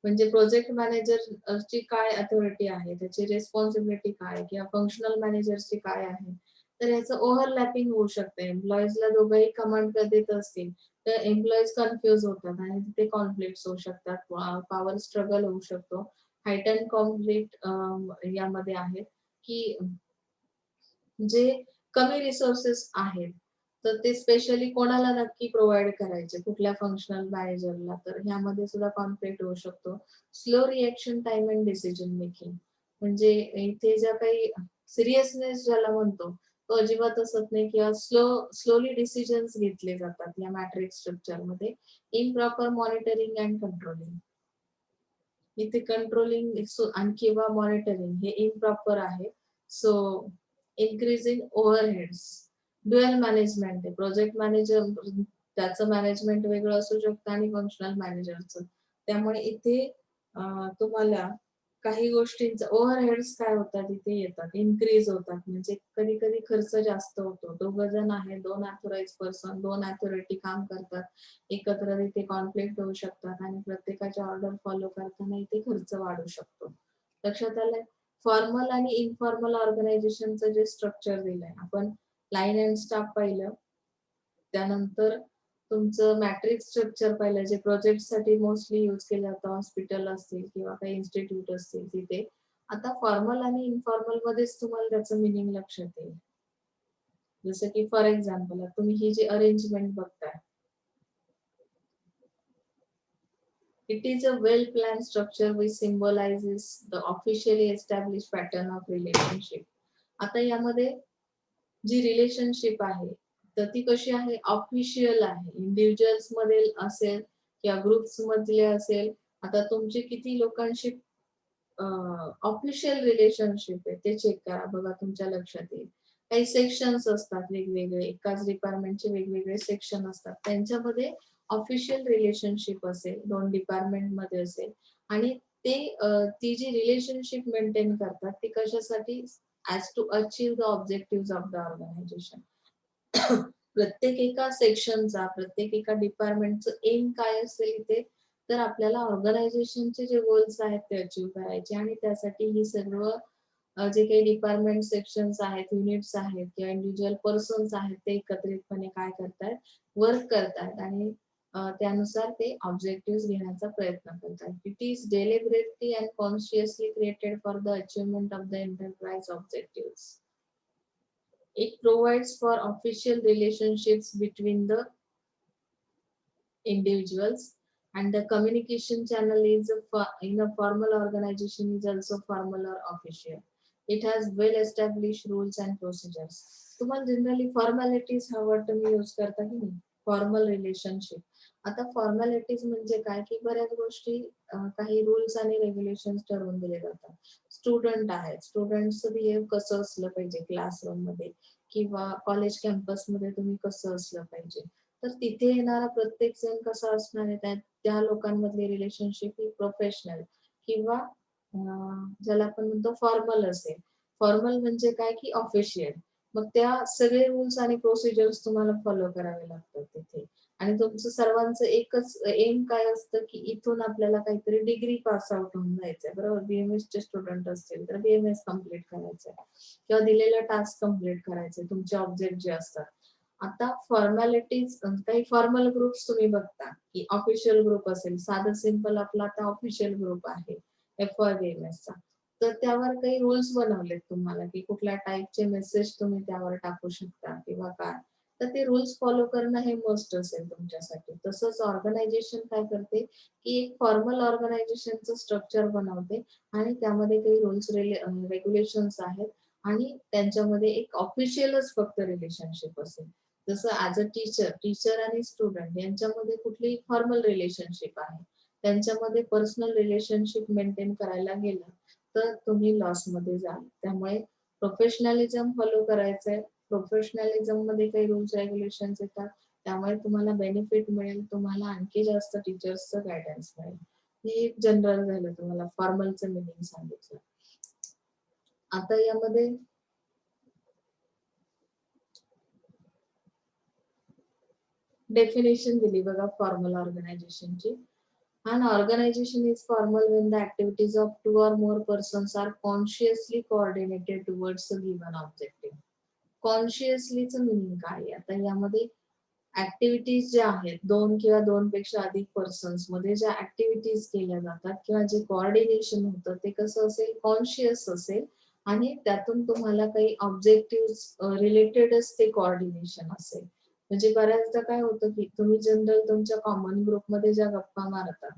म्हणजे प्रोजेक्ट मॅनेजरची काय अथॉरिटी आहे, त्याची रिस्पॉन्सिबिलिटी काय, किंवा फंक्शनल मॅनेजरची काय आहे, तर याचं ओव्हरलॅपिंग होऊ शकतं. एम्प्लॉईजला दोघंही कमांड देत असतील तर एम्प्लॉईज कन्फ्युज होतात आणि तिथे कॉन्फ्लिक्ट होऊ शकतात, पॉवर स्ट्रगल होऊ शकतो. हाईट अँड कॉन्फ्लिक्ट यामध्ये आहेत की जे कमी रिसोर्सेस आहेत तर ते स्पेशली कोणाला नक्की प्रोव्हाइड करायचे, कुठल्या फंक्शनल मॅनेजरला, तर ह्यामध्ये सुद्धा कॉन्फ्लिक्ट होऊ शकतो. Slow reaction time and decision making, म्हणजे इथे ज्या काही सिरियसनेस ज्याला म्हणतो तो अजिबात असत नाही, किंवा स्लोली डिसिजन्स घेतले जातात या मॅट्रिक्स स्ट्रक्चर मध्ये. इम्प्रॉपर मॉनिटरिंग अँड कंट्रोलिंग, इथे कंट्रोलिंग आणि किंवा मॉनिटरिंग हे इम्प्रॉपर आहे. So increasing overheads, dual management आहे. प्रोजेक्ट मॅनेजर त्याचं मॅनेजमेंट वेगळं असू शकतं आणि फंक्शनल मॅनेजरचं. त्यामुळे इथे तुम्हाला काही गोष्टींचा ओव्हरहेड्स काय होतात इथे येतात, इन्क्रीज होतात, म्हणजे कधी कधी खर्च जास्त होतो. दोघं जण आहेत, दोन ऑथोराइज पर्सन, दोन अथॉरिटी काम करतात एकत्र, इथे कॉन्फ्लिक्ट होऊ शकतात आणि प्रत्येकाच्या ऑर्डर फॉलो करताना इथे खर्च वाढू शकतो. लक्षात आलंय? फॉर्मल आणि इन्फॉर्मल ऑर्गनायझेशनचं जे स्ट्रक्चर दिलंय, आपण लाईन अँड स्टाफ पाहिलं, त्यानंतर तुमचं मॅट्रिक्स स्ट्रक्चर पाहिलं, जे प्रोजेक्टसाठी मोस्टली यूज केलं जातं, हॉस्पिटल असतील किंवा काही इन्स्टिट्यूट असतील तिथे. आता फॉर्मल आणि इन्फॉर्मल मध्येच तुम्हाला त्याचं मिनिंग लक्षात येईल. जसं की फॉर एक्झाम्पल तुम्ही ही जी अरेंजमेंट बघताय, it is a well-planned structure which symbolizes the officially established pattern of relationship. आता यामध्ये जी रिलेशनशिप आहे तर ती कशी आहे, ऑफिशियल आहे. इंडिव्हिज्युअल्स मध्ये असेल किंवा ग्रुप्स मधले असेल. आता तुमचे किती लोकांशी ऑफिशियल रिलेशनशिप आहे ते चेक करा, बघा तुमच्या लक्षात येईल. काही सेक्शन्स असतात वेगवेगळे, एकाच डिपार्टमेंटचे वेगवेगळे सेक्शन असतात, त्यांच्यामध्ये ऑफिशियल रिलेशनशिप असेल, दोन डिपार्टमेंट मध्ये असेल आणि ते ती जी रिलेशनशिप मेंटेन करतात ती कशासाठी, as to achieve the objective of the organisation. प्रत्येक एका सेक्शनचा, प्रत्येक एका डिपार्टमेंटचं एम काय असेल इथे, तर आपल्याला ऑर्गनायझेशनचे जे गोल्स आहेत ते अचीव्ह करायचे आणि त्यासाठी ही सर्व जे काही डिपार्टमेंट सेक्शन्स आहेत, युनिट्स आहेत किंवा इंडिव्हिज्युअल पर्सन्स आहेत ते एकत्रितपणे काय करतायत, वर्क करतायत आणि त्यानुसार ते ऑब्जेक्टिव्ह घेण्याचा प्रयत्न करतात. It is deliberately and consciously created for the achievement of the enterprise objective. It provides for official relationships between the individuals, and the communication channel is in a formal organization is also formal or official. It has well established rules and procedures. तुम्हाला generally formalities हा word तुम्ही use करता की नाही, formal relationship. आता formalities म्हणजे काय की बऱ्याच गोष्टी काही रूल्स आणि रेग्युलेशन ठरवून दिले जातात. स्टुडंट आहेत, स्टुडंटचं बिहेव कसं असलं पाहिजे क्लासरूम मध्ये किंवा कॉलेज कॅम्पस मध्ये तुम्ही कसं असलं पाहिजे, तर तिथे येणारा प्रत्येक जण कसा असणार आहे, त्या लोकांमधली रिलेशनशिप ही प्रोफेशनल किंवा ज्याला आपण म्हणतो फॉर्मल असेल. फॉर्मल म्हणजे काय की ऑफिशियल. मग त्या सगळे रूल्स आणि प्रोसिजर्स तुम्हाला फॉलो करावे लागतात तिथे. आणि तुमचं सर्वांचं एकच एम काय असतं की इथून आपल्याला काहीतरी डिग्री पास आउट होऊन जायचंय, बरोबर. बीएमएस चे स्टुडंट असतील तर बीएमएस कम्प्लीट करायचंय किंवा दिलेला टास्क कम्प्लीट करायचंय, तुमचे ऑब्जेक्ट जे असतात. आता फॉर्मॅलिटीज काही फॉर्मल ग्रुप्स तुम्ही बघता की ऑफिशियल ग्रुप असेल, साधं सिंपल आपला आता ऑफिशियल ग्रुप आहे FYBMS चा, तर त्यावर काही रूल्स बनवलेत तुम्हाला की कुठल्या टाईपचे मेसेज तुम्ही त्यावर टाकू शकता किंवा काय, तर ते रूल्स फॉलो करणं हे मस्ट असेल तुमच्यासाठी. तसंच ऑर्गनायझेशन काय करते की एक फॉर्मल ऑर्गनायझेशनचं स्ट्रक्चर बनवते आणि त्यामध्ये काही रूल्स रेग्युलेशन्स आहेत आणि त्यांच्यामध्ये एक ऑफिशियलच फक्त रिलेशनशिप असेल. जसं ऍज अ टीचर आणि स्टुडंट यांच्यामध्ये कुठलीही फॉर्मल रिलेशनशिप आहे, त्यांच्यामध्ये पर्सनल रिलेशनशिप मेंटेन करायला गेलं तर तुम्ही लॉस मध्ये जाल. त्यामुळे प्रोफेशनलिझम फॉलो करायचंय. प्रोफेशनलिझम मध्ये काही रूल्स रेग्युलेशन्स येतात, त्यामुळे तुम्हाला बेनिफिट मिळेल, तुम्हाला आणखी जास्त टीचर्सचं गायडन्स मिळेल. हे जनरल झालं, तुम्हाला फॉर्मलचं मिनिंग सांगितलं. आता यामध्ये डेफिनेशन दिली बघा formal ऑर्गनायझेशनची. An organization is formal when the activities of two or more persons are consciously coordinated towards a given objective. कॉन्शियसलीचं मिनिंग काय आहे, आता यामध्ये ऍक्टिव्हिटीज ज्या आहेत, दोन किंवा दोन पेक्षा अधिक पर्सन्स मध्ये ज्या ऍक्टिव्हिटीज केल्या जातात किंवा जे कोऑर्डिनेशन होतं ते कसं असेल, कॉन्शियस असेल आणि त्यातून तुम्हाला काही ऑब्जेक्टिव्ह रिलेटेडच ते कोऑर्डिनेशन असेल. म्हणजे बऱ्याचदा काय होतं की तुम्ही जनरल तुमच्या कॉमन ग्रुपमध्ये ज्या गप्पा मारता,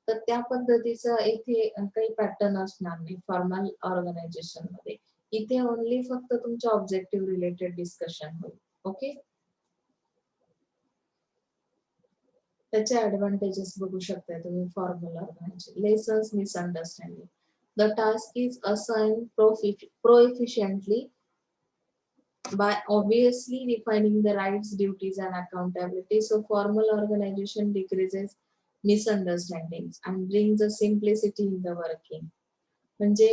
तर त्या पद्धतीचा इथे काही पॅटर्न असणार नाही फॉर्मल ऑर्गनायझेशन मध्ये. इथे ओनली फक्त तुमच्या ऑब्जेक्टिव्ह रिलेटेड डिस्कशन होईल. ओके, त्याचे ऍडव्हान्टेजेस बघू शकता तुम्ही formal organization. Lessens misunderstanding. The task is assigned proficiently by obviously defining the rights, duties, and accountability. So formal organization decreases misunderstandings and brings a simplicity in the working. म्हणजे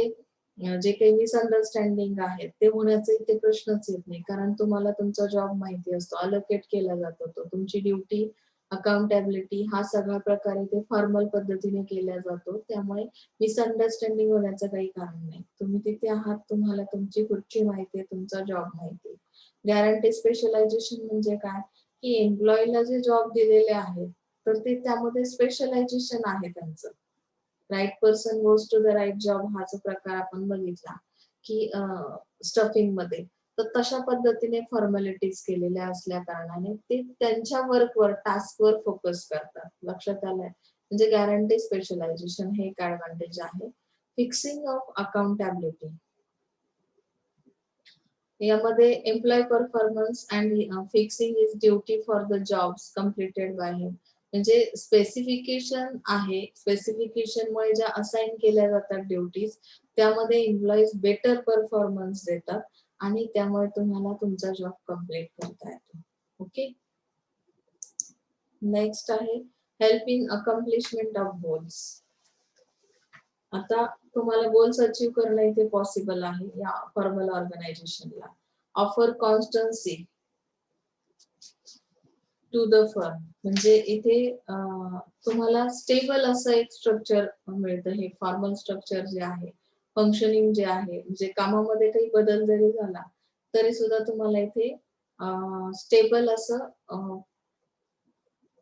जे काही misunderstanding आहेत ते होण्याचा इथे प्रश्नच येत नाही, कारण तुम्हाला तुमचा जॉब माहिती असतो, अलोकेट केला जातो, तो तुमची ड्युटी, अकाउंटेबिलिटी हा सगळ्या प्रकारे ते फॉर्मल पद्धतीने केला जातो. त्यामुळे मिसअंडरस्टँडिंग होण्याचं काही कारण नाही. तुम्ही तिथे आहात, तुम्हाला तुमची खुर्ची माहिती आहे, तुमचा जॉब माहिती आहे. गॅरंटी स्पेशलायझेशन म्हणजे काय की एम्प्लॉईला जे जॉब दिलेले आहेत तर ते त्यामध्ये स्पेशलायझेशन आहे त्यांचं. Right person goes to the right job हा जो प्रकार आपण बघितला की स्टफिंग मध्ये, तर तशा पद्धतीने फॉर्मॅलिटीज केलेल्या असल्या कारणाने ते त्यांच्या वर्कवर, टास्कवर फोकस करतात. लक्षात आलंय, म्हणजे गॅरंटी स्पेशलायझेशन हे एक ऍडव्हान्टेज आहे. फिक्सिंग ऑफ अकाउंटेबिलिटी, यामध्ये employ performance and fixing is duty for the jobs completed by him. म्हणजे स्पेसिफिकेशन आहे, स्पेसिफिकेशनमुळे ज्या असाइन केल्या जातात ड्युटीज त्यामध्ये एम्प्लॉईज बेटर परफॉर्मन्स देतात आणि त्यामुळे तुम्हाला तुमचा जॉब कम्प्लीट करता येतो. ओके, नेक्स्ट आहे help in accomplishment of goals. आता तुम्हाला गोल्स अचीव करणं इथे पॉसिबल आहे या फॉर्मल ऑर्गनायझेशनला. Offer constancy, to the firm म्हणजे इथे तुम्हाला स्टेबल असं एक स्ट्रक्चर मिळतं. हे फॉर्मल स्ट्रक्चर जे आहे, फंक्शनिंग जे आहे, म्हणजे कामामध्ये काही बदल जरी झाला तरी सुद्धा तुम्हाला इथे स्टेबल असं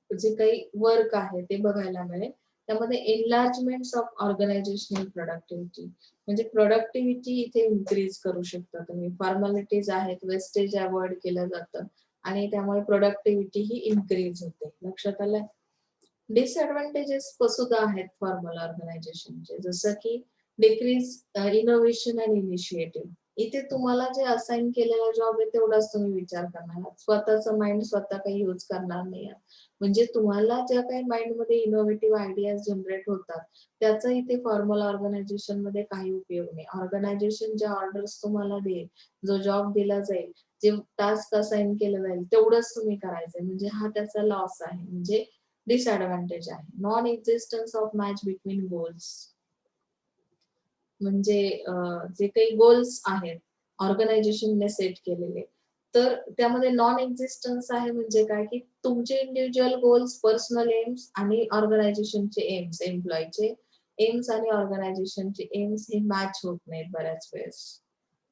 जे काही वर्क आहे ते बघायला मिळेल. त्यामध्ये एनलार्जमेंट ऑफ ऑर्गनायझेशनल प्रोडक्टिव्हिटी म्हणजे प्रोडक्टिव्हिटी इथे इन्क्रीज करू शकता तुम्ही. फॉर्मॅलिटीज आहेत, वेस्टेज अवॉइड केलं जातं आणि त्यामुळे प्रोडक्टिव्हिटी ही इन्क्रीज होते. लक्षात आलं? डिसएडव्हान्टेजेस सुद्धा आहेत फॉर्मल ऑर्गनायझेशनचे, जसं की डिक्रीज इनोव्हेशन अँड इनिशिएटिव्ह. इथे तुम्हाला जे असाइन केलेला जॉब आहे तेवढाच तुम्ही विचार करणार आहात. स्वतःचं माइंड स्वतः काही यूज करणार नाही आहात. म्हणजे तुम्हाला ज्या काही माइंडमध्ये इनोव्हेटिव्ह आयडियाज जनरेट होतात त्याचा इथे फॉर्मल ऑर्गनायझेशन मध्ये काही उपयोग नाही. ऑर्गनायझेशन ज्या ऑर्डर्स तुम्हाला देईल, जो जॉब दिला जाईल, जे टास्क असाइन केलं जाईल तेवढंच तुम्ही करायचंय, म्हणजे हा त्याचा लॉस आहे, म्हणजे डिसएडव्हान्टेज आहे. Non existence of match between goals म्हणजे जे काही गोल्स आहेत ऑर्गनायझेशनने सेट केलेले, तर त्यामध्ये नॉन एक्झिस्टन्स आहे म्हणजे काय, की तुमचे इंडिव्हिज्युअल गोल्स, पर्सनल एम्स आणि ऑर्गनायझेशनचे एम्स, एम्प्लॉयचे एम्स आणि ऑर्गनायझेशनचे एम्स हे मॅच होत नाहीत बऱ्याच वेळेस.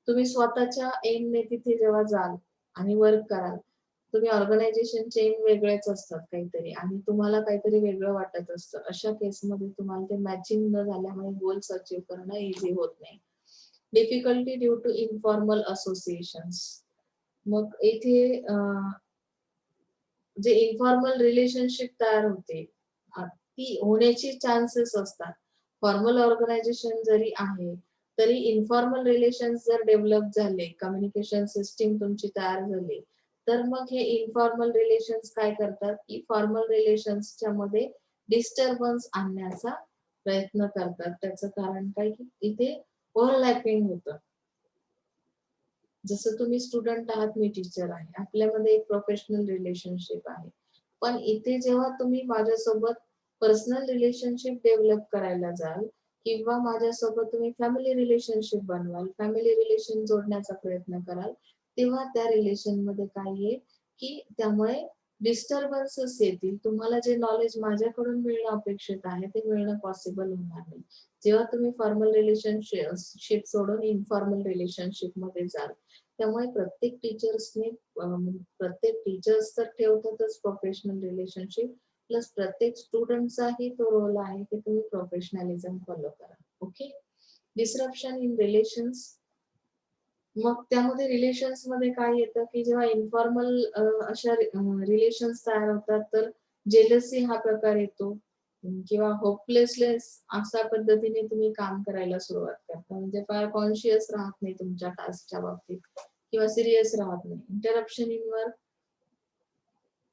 तुम्ही स्वतःच्या एमने तिथे जेव्हा जाल आणि वर्क कराल, तुम्ही ऑर्गनायझेशनचे एम वेगळेच असतात काहीतरी आणि तुम्हाला काहीतरी वेगळं वाटत असतं. अशा केसमध्ये तुम्हाला ते मॅचिंग न झाल्यामुळे गोल्स अचीव्ह करणं इझी होत नाही. Difficulty due to informal associations. मग इथे जे इन्फॉर्मल रिलेशनशिप तयार होते, ती होण्याची चान्सेस असतात. फॉर्मल ऑर्गनायझेशन जरी आहे, तरी इन्फॉर्मल रिलेशन्स जर डेव्हलप झाले, कम्युनिकेशन सिस्टीम तुमची तयार झाली, तर मग हे इन्फॉर्मल रिलेशन्स काय करतात, की फॉर्मल रिलेशन्सच्या मध्ये डिस्टर्बन्स आणण्याचा प्रयत्न करतात. त्याचं कारण काय, की इथे ओव्हरलॅपिंग होतं. जसं तुम्ही स्टुडंट आहात, मी टीचर आहे, आपल्यामध्ये एक प्रोफेशनल रिलेशनशिप आहे. पण इथे जेव्हा तुम्ही माझ्यासोबत पर्सनल रिलेशनशिप डेव्हलप करायला जाल किंवा माझ्यासोबत तुम्ही फॅमिली रिलेशनशिप बनवाल, फॅमिली रिलेशन जोडण्याचा प्रयत्न कराल, तेव्हा त्या रिलेशन मध्ये काय येईल, की त्यामुळे डिस्टर्बन्सेस येतील. तुम्हाला जे नॉलेज माझ्याकडून मिळणं अपेक्षित आहे ते मिळणं पॉसिबल होणार नाही. जेव्हा तुम्ही फॉर्मल रिलेशनशिप सोडून इन्फॉर्मल रिलेशनशिप मध्ये जाल, त्यामुळे प्रत्येक टीचर्स तर ठेवतातच प्रोफेशनल रिलेशनशिप, प्लस प्रत्येक स्टुडंटचाही तो रोल आहे की तुम्ही प्रोफेशनलिझम फॉलो करा. ओके. Disruption in relations. मग त्यामध्ये रिलेशन्स मध्ये काय येतं, की जेव्हा इन्फॉर्मल अशा रिलेशन्स तयार होतात तर जेलसी हा प्रकार येतो किंवा होपलेसनेस अशा पद्धतीने तुम्ही काम करायला सुरुवात करता, म्हणजे फार कॉन्शियस राहत नाही तुमच्या टास्कच्या बाबतीत किंवा सिरियस राहत नाही. Interruption in work.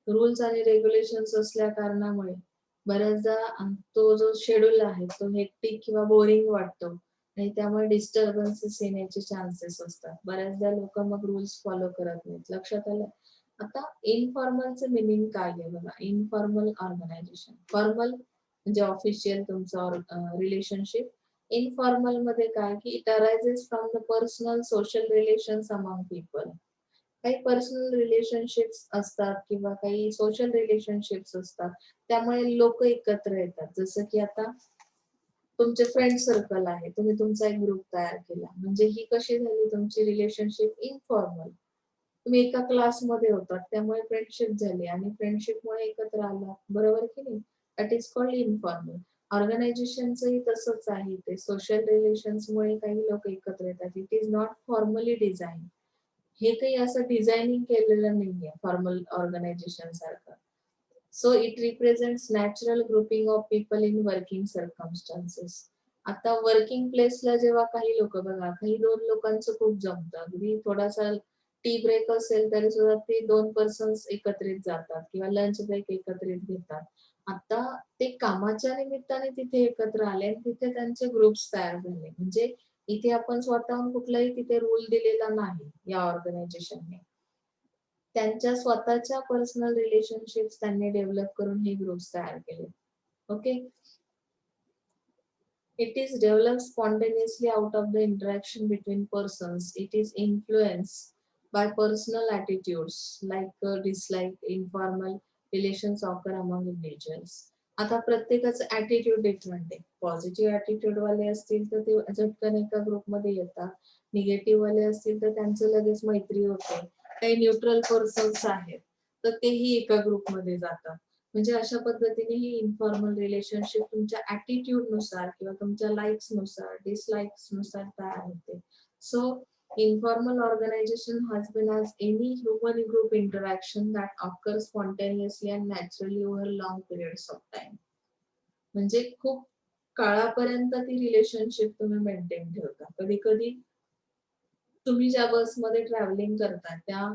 रूल्स आणि रेग्युलेशन्स असल्या कारणामुळे बऱ्याचदा तो जो शेड्यूल आहे तो हेक्टिक किंवा बोरिंग वाटतो आणि त्यामुळे डिस्टर्बन्सेस येण्याचे चान्सेस असतात. बऱ्याचदा लोक मग रूल्स फॉलो करत नाहीत. लक्षात आलं? आता इनफॉर्मलचं मिनिंग काय आहे बघा. Informal organisation. फॉर्मल म्हणजे ऑफिशियल तुमचं रिलेशनशिप. इनफॉर्मल मध्ये काय, की it arises from the personal social relations among people. काही पर्सनल रिलेशनशिप्स असतात किंवा काही सोशल रिलेशनशिप्स असतात, त्यामुळे लोक एकत्र येतात. जसं की आता तुमचे फ्रेंड सर्कल आहे, तुम्ही तुमचा एक ग्रुप तयार केला, म्हणजे ही कशी झाली तुमची रिलेशनशिप इनफॉर्मल. तुम्ही एका क्लासमध्ये होतात त्यामुळे फ्रेंडशिप झाली आणि फ्रेंडशिपमुळे एकत्र आला, बरोबर की नाही? That is called informal. ऑर्गनायझेशनचंही तसंच आहे, ते सोशल रिलेशन्समुळे काही लोक एकत्र येतात. It is not formally design. हे काही असं डिझायनिंग केलेलं नाहीये फॉर्मल ऑर्गनायझेशन सारखं. So it represents natural grouping of people in working circumstances. आता वर्किंग प्लेसला जेव्हा काही लोक बघा, काही दोन लोकांचं खूप जमतं, अगदी थोडासा टी ब्रेक असेल तरी सुद्धा ते दोन पर्सन्स एकत्रित जातात किंवा लंच ब्रेक एकत्रित घेतात. आता ते कामाच्या निमित्ताने तिथे एकत्र आले आणि तिथे त्यांचे ग्रुप्स तयार झाले. म्हणजे इथे आपण स्वतःहून कुठलाही तिथे रूल दिलेला नाही या ऑर्गनायझेशनने. त्यांच्या स्वतःच्या पर्सनल रिलेशनशिप्स त्यांनी डेव्हलप करून हे ग्रुप्स तयार केले. Okay. It is developed spontaneously out of the interaction between persons. It is influenced by personal attitudes like dislike, informal relations occur among individuals. आता प्रत्येकाचं ऍटिट्यूड डिफरंट आहे. पॉझिटिव्ह ऍटिट्यूड वाले असतील तर ते झटकन एका ग्रुपमध्ये येतात. निगेटिव्ह वाले असतील तर त्यांचं लगेच मैत्री होते. काही न्यूट्रल पर्सन्स आहेत तर तेही एका ग्रुपमध्ये जातात. म्हणजे अशा पद्धतीने ही इन्फॉर्मल रिलेशनशिप तुमच्या ऍटिट्यूड नुसार किंवा तुमच्या लाईक्स नुसार डिसलाईक्स नुसार तयार होते. So informal organization has been as any human group interaction that occurs spontaneously and naturally over long periods of time. म्हणजे खूप काळापर्यंत ती रिलेशनशिप तुम्ही मेंटेन ठेवता. कधी कधी तुम्ही ज्या बसमध्ये ट्रॅव्हलिंग करता त्या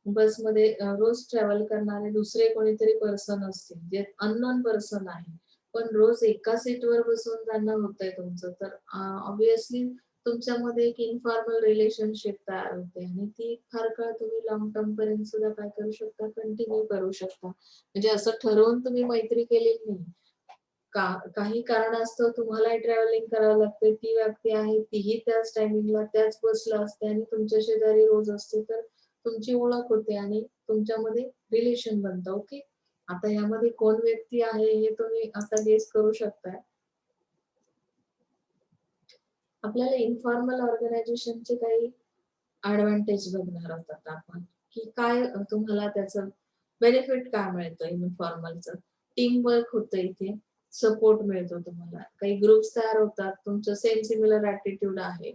बसमध्ये रोज ट्रॅव्हल करणारे दुसरे कोणीतरी पर्सन असतील जे अननोन पर्सन आहे पण रोज एका सीटवर बसून त्यांना होतंय तुमचं तर ऑब्विसली तुमच्यामध्ये एक इन्फॉर्मल रिलेशनशिप तयार होते आणि ती फार काळ तुम्ही लॉंग टर्म पर्यंत सुद्धा काय करू शकता कंटिन्यू करू शकता. म्हणजे असं ठरवून तुम्ही मैत्री केलेली नाही. काही कारणास्तव तुम्हाला ट्रॅव्हलिंग करावं लागते ती व्यक्ती आहे तीही त्याच टायमिंगला त्याच बसला असते आणि तुमच्या शेजारी रोज असते तर तुमची ओळख होते आणि तुमच्यामध्ये रिलेशन बनतं. ओके. आता यामध्ये कोण व्यक्ती आहे हे तुम्ही आता गेस करू शकताय. आपल्याला इन्फॉर्मल ऑर्गनायझेशनचे काही ऍडव्हान्टेज बघणार आहोत आता आपण की काय तुम्हाला त्याचं बेनिफिट काय मिळतं इन्फॉर्मलचं. टीम वर्क होतं इथे. सपोर्ट मिळतो तुम्हाला. काही ग्रुप्स तयार होतात. तुमचं सेम सिमिलर ऍटिट्यूड आहे.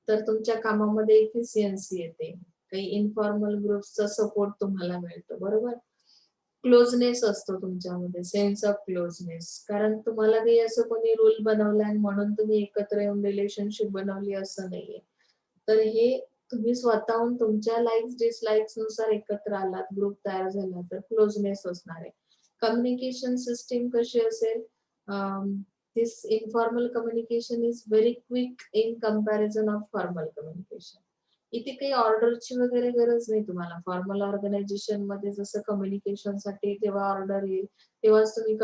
तर तुमच्या कामामध्ये इफिशियन्सी येते. काही इन्फॉर्मल ग्रुप्सचा सपोर्ट तुम्हाला मिळतो. बरोबर. क्लोजनेस असतो तुमच्यामध्ये. Sense of closeness. कारण तुम्हाला काही असं कोणी रूल बनवलाय म्हणून तुम्ही एकत्र येऊन रिलेशनशिप बनवली असं नाहीये. तर हे तुम्ही स्वतःहून तुमच्या लाईक्स डिसलाईक्स नुसार एकत्र आलात ग्रुप तयार झाला तर क्लोजनेस असणार आहे. कम्युनिकेशन सिस्टीम कशी असेल. This informal communication is very quick in comparison of formal communication. इथे काही ऑर्डरची वगैरे गरज नाही तुम्हाला. फॉर्मल ऑर्गनायझेशन मध्ये जसं कम्युनिकेशन साठी जेव्हा ऑर्डर येईल तेव्हाच तुम्ही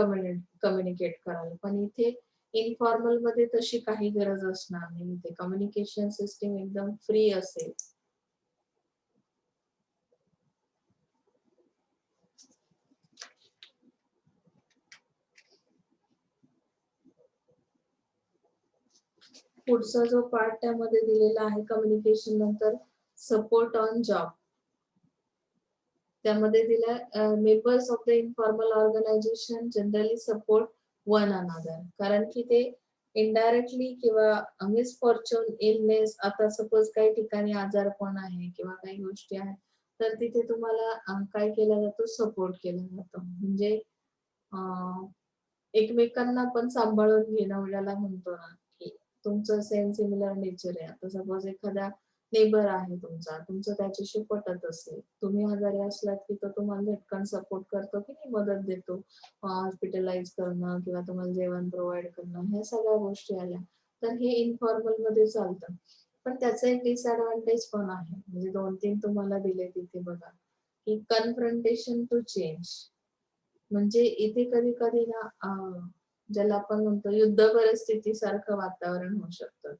कम्युनिकेट कराल. पण इथे इन्फॉर्मल मध्ये तशी काही गरज असणार नाही. इथे कम्युनिकेशन सिस्टीम एकदम फ्री असेल. पुढचा जो पार्ट त्यामध्ये दिलेला आहे कम्युनिकेशन नंतर सपोर्ट ऑन जॉब. त्यामध्ये दिला members of the informal organisation generally support one another. कारण की ते इनडायरेक्टली किंवा मिसफॉर्च्यून इलनेस आता सपोज काही ठिकाणी आजारपण आहे किंवा काही गोष्टी आहेत तर तिथे तुम्हाला काय केलं जातं सपोर्ट केलं जातं. म्हणजे एकमेकांना पण सांभाळून घेणं ज्याला म्हणतो ना की तुमचं सेम सिमिलर नेचर आहे. आता सपोज एखादा नेबर आहे तुमचं त्याच्याशी पटत असेल. तुम्ही आजारी असलात की तो तुम्हाला झटकन सपोर्ट करतो की नाही मदत देतो. हॉस्पिटलाइज करणं किंवा तुम्हाला जेवण प्रोव्हाइड करणं ह्या सगळ्या गोष्टी आल्या. तर हे इन्फॉर्मल मध्ये चालतं. पण त्याचा एक डिसएडव्हान्टेज पण आहे. म्हणजे 2-3 तुम्हाला दिले तिथे बघा की कन्फ्रंटेशन टू चेंज. म्हणजे इथे कधी-कधी ना ज्याला आपण म्हणतो युद्ध परिस्थिती सारखं वातावरण होऊ शकतं.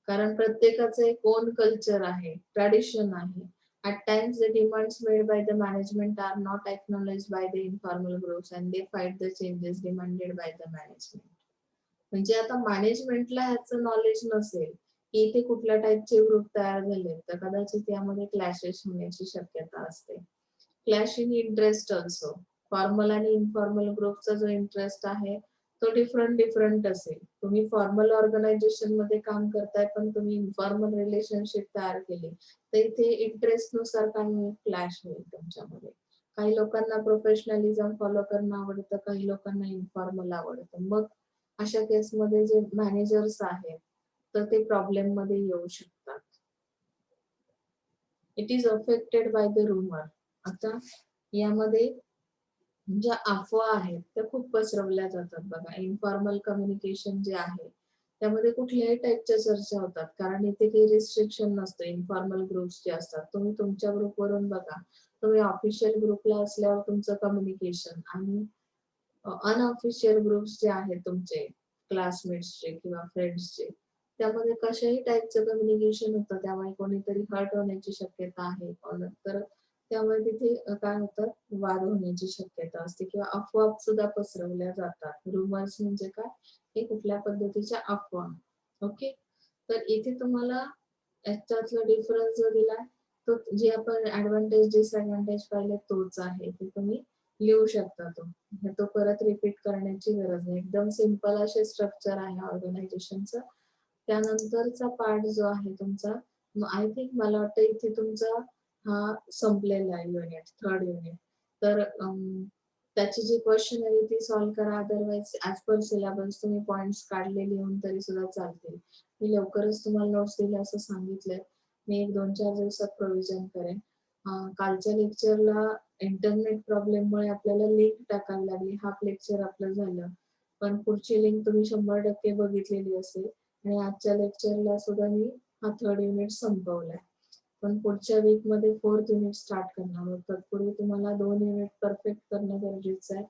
कारण प्रत्येकाचं एक ओन कल्चर आहे, ट्रेडिशन आहे. At times, the demands made by the management are not acknowledged by the informal groups and they fight the changes demanded by the management. म्हणजे आता मॅनेजमेंटला ह्याचं नॉलेज नसेल की इथे कुठल्या टाईपचे ग्रुप तयार झाले तर कदाचित यामध्ये क्लॅशेस होण्याची शक्यता असते. Clash in interest also. Formal आणि इन्फॉर्मल ग्रुपचा जो इंटरेस्ट आहे तो डिफरंट असेल. तुम्ही फॉर्मल ऑर्गनायझेशन मध्ये काम करताय पण तुम्ही इन्फॉर्मल रिलेशनशिप तयार केली तर इथे इंटरेस्ट नुसार काही क्लॅश होईल तुमच्यामध्ये. काही लोकांना प्रोफेशनलिझम फॉलो करणं आवडतं, काही लोकांना इन्फॉर्मल आवडतं. मग अशा केसमध्ये जे मॅनेजर्स आहेत तर ते प्रॉब्लेम मध्ये येऊ शकतात. It is affected by the rumour. आता यामध्ये ज्या अफवा आहेत त्या खूप पसरवल्या जातात बघा. इन्फॉर्मल कम्युनिकेशन जे आहे त्यामध्ये कुठल्याही टाईपच्या चर्चा होतात कारण इथे काही रिस्ट्रिक्शन नसतं. इन्फॉर्मल ग्रुप्स जे असतात तुम्ही तुमच्या ग्रुपवरून बघा. तुम्ही ऑफिशियल ग्रुपला असल्यावर तुमचं कम्युनिकेशन आणि अनऑफिशियल ग्रुप्स जे आहेत तुमचे क्लासमेट्सचे किंवा फ्रेंड्सचे त्यामध्ये कशाही टाईपचं कम्युनिकेशन होतं. त्यामुळे कोणीतरी हर्ट होण्याची शक्यता आहे. तर त्यामुळे तिथे काय होतं, वाद होण्याची शक्यता असते किंवा अफवा सुद्धा पसरवल्या जातात. रुमर्स म्हणजे काय? हे कुठल्या पद्धतीच्या अफवा. ओके. तर इथे तुम्हाला याच्यातला डिफरन्स जो दिलाय, तो जे आपण एडव्हांटेज, डिसएडव्हांटेज पाहिले तोच आहे. ते तुम्ही लिहू शकता तो. तो परत रिपीट करण्याची गरज नाही. एकदम सिंपल असे स्ट्रक्चर आहे ऑर्गनायझेशनचं. त्यानंतरचा पार्ट जो आहे तुमचा, आय थिंक मला वाटतं इथे तुमचा हा संपलेला आहे युनिट, थर्ड युनिट. तर त्याची जी क्वेश्चन आहे ती सॉल्व्ह करा. अदरवाईज ॲज पर सिलेबस तुम्ही पॉइंट्स काढले लिहून तरी सुद्धा चालतील. मी लवकरच तुम्हाला नोट्स दिल्या असं सांगितलंय. मी एक 2-4 दिवसात प्रोव्हिजन करेन. कालच्या लेक्चरला इंटरनेट प्रॉब्लेममुळे आपल्याला लिंक टाकावी लागली. हाफ लेक्चर आपलं झालं. पण पुढची लिंक तुम्ही 100% बघितलेली असेल आणि आजच्या लेक्चरला सुद्धा मी हा थर्ड युनिट संपवलाय. पण पुढच्या वीकमध्ये फोर्थ युनिट स्टार्ट करणार आहोत. तत्पूर्वी तुम्हाला 2 युनिट परफेक्ट करणं गरजेचं आहे.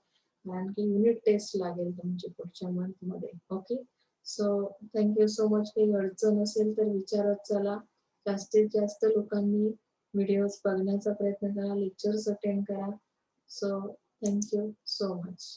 कारण की युनिट टेस्ट लागेल तुमची पुढच्या मंथमध्ये. Okay. So thank you so much. काही अडचण असेल तर विचारत चला. जास्तीत जास्त लोकांनी व्हिडिओज बघण्याचा प्रयत्न करा, लेक्चर्स अटेंड करा. So thank you so much.